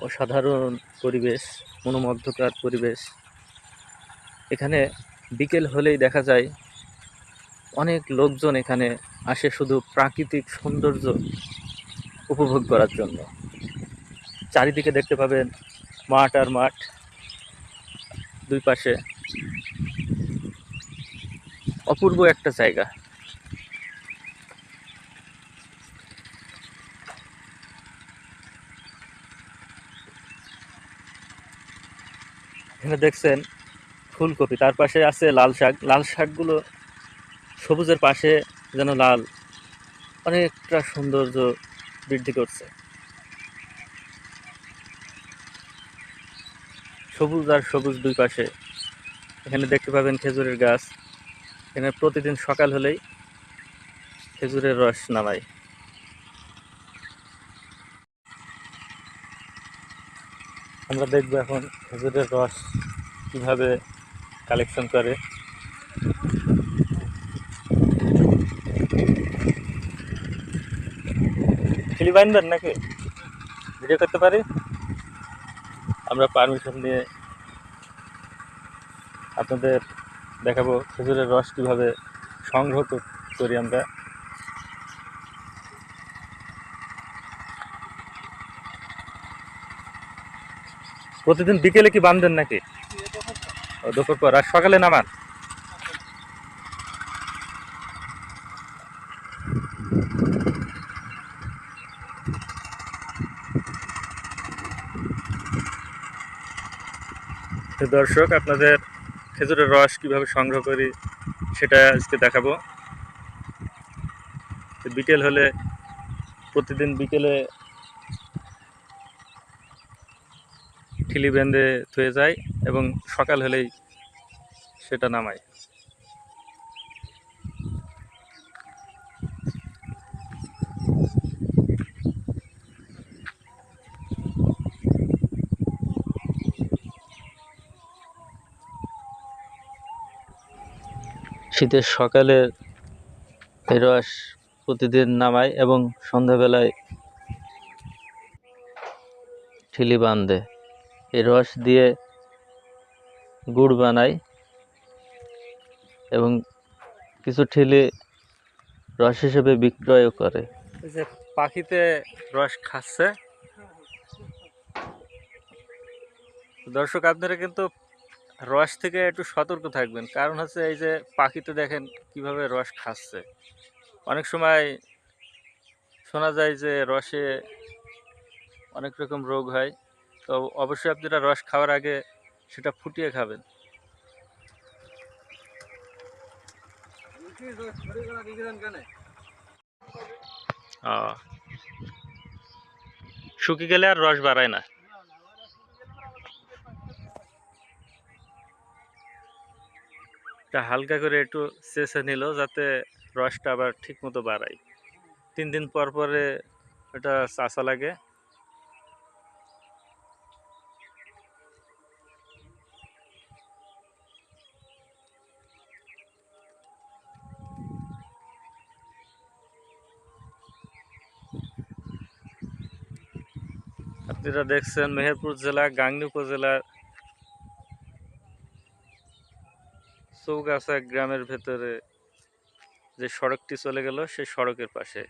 অসাধারণ পরিবেশ, মনোমুগ্ধকর পরিবেশ। এখানে বিকেল হলেই দেখা যায় অনেক লোকজন এখানে আসে শুধু প্রাকৃতিক সৌন্দর্য উপভোগ করার জন্য। চারিদিকে দেখতে পাবেন মাঠ আর মাঠ, দুই পাশে অপূর্ব একটা জায়গা। এখানে দেখছেন ফুলকপি, তার পাশে আছে লাল শাক। লাল শাকগুলো সবুজের পাশে যেন লাল, অনেকটা সৌন্দর্য বৃদ্ধি করছে। সবুজ আর সবুজ দুই পাশে। এখানে দেখতে পাবেন খেজুরের গাছ। এখানে প্রতিদিন সকাল হলেই খেজুরের রস নামায়। আমরা দেখবো এখন খেজুরের রস কিভাবে কালেকশন করে। খিলি বাইনবেন নাকি ভিডিও করতে পারি? আমরা পারমিশন নিয়ে আপনাদের দেখাবো খেজুরের রস কিভাবে সংগ্রহ করি আমরা। প্রতিদিন বিকেলে কি বাঁধেন নাকি? ও, দুপুর পর আর সকালে নামান? তো দর্শক, আপনাদের খেজুরের রস কিভাবে সংগ্রহ করি সেটা আজকে দেখাবো। বিকেল হলে, প্রতিদিন বিকেলে ঠিলি বেঁধে থুয়ে যায় এবং সকাল হলেই সেটা নামায়। শীতের সকালে এই রস প্রতিদিন নামায় এবং সন্ধ্যাবেলায় ঠিলি বাঁধে। এই রস দিয়ে গুড় বানায় এবং কিছু ঠিলি রস হিসেবে বিক্রয়ও করে। এই যে পাখিতে রস খাচ্ছে। দর্শক, আপনারা কিন্তু রস থেকে একটু সতর্ক থাকবেন, কারণ হচ্ছে এই যে পাখিতে দেখেন কিভাবে রস খাচ্ছে। অনেক সময় শোনা যায় যে রসে অনেক রকম রোগ হয়, তো অবশ্যই আপনারা রস খাওয়ার আগে সেটা ফুটিয়ে খাবেন। শুকিয়ে গেলে আর রস বাড়ায় না। এটা হালকা করে একটু চেঁচে নিল যাতে রসটা আবার ঠিক মতো বাড়ায়। 3 দিন পর পরে এটা চাচা লাগে। আপনারা দেখছেন মেহেরপুর জেলা গাংনী উপজেলার চৌগাছা গ্রামের ভেতরে যে সড়কটি চলে গেল সেই সড়কের পাশে